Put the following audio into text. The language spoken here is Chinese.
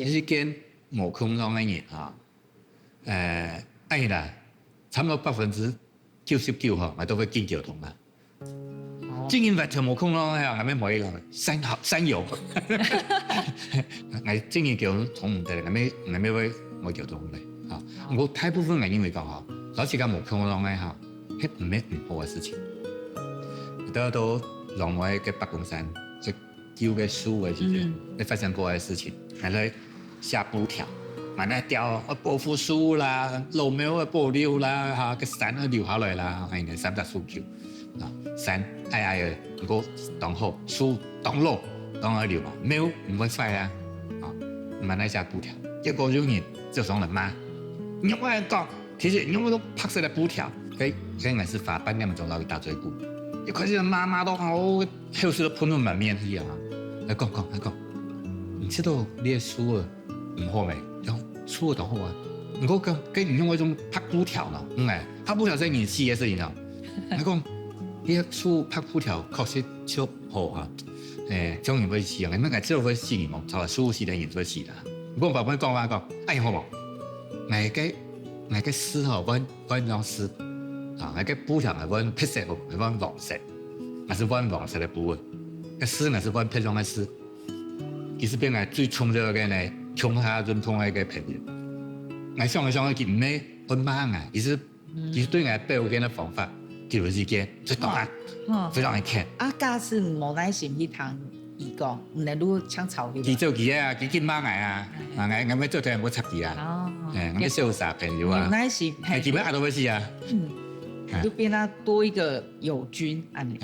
是跟無空洞的人哈，愛啦，差不多99%哈，我都會進交通啦。正因為條無空洞啊，係咪冇一個山友？我正因交通唔得，係咪會冇交通嘅啊？我大部分係因為講哈，老是講無空洞嘅哈，係唔係唔好嘅事情。到另外一個北公山，就丟個書嘅時陣，你發生過嘅事情，係咧下布條，慢慢掉報復書啦，路沒有保留啦，嚇個山都留下來啦，係嘅3大訴求啊，山矮嘅，如果當好樹當路當而留嘛，沒有唔會壞啊，啊，慢慢下布條，結果有人就上嚟罵，你我講，其實你我都拍攝了布條，佢應該是發半兩鐘到一大嘴鼓。一開始媽媽都好，後事都噴到滿面去啊！來講，你知道你嘅書啊唔好未？有書就好啊！我講，佢唔用嗰種拍布條啦，拍布條係件事嘅事情啊！你講，你嘅書拍布條確實超好啊！種人會死啊！你乜嘢知道會死嘅嘛？就係書死嘅人會死啦！我爸爸講話講，哎好冇？我嘅詩吼，揾張詩。啊！那個布條係揾白色，係揾黃色，還是揾黃色的布？個絲係是揾漂亮的絲。其實邊個最聰明嘅呢？窮下認同嘅一個朋友。我想佢唔係揾忙啊，其實對我背後嘅方法，就是嘅最答案，非常嘅強。啊，假使無耐心去聽伊講，唔能愈搶草去。佢做佢啊，佢見忙啊，我咪做啲我插佢啊，我咪瀟灑朋友啊，有耐心，係基本上都會是啊。就變他多一個友軍，安尼。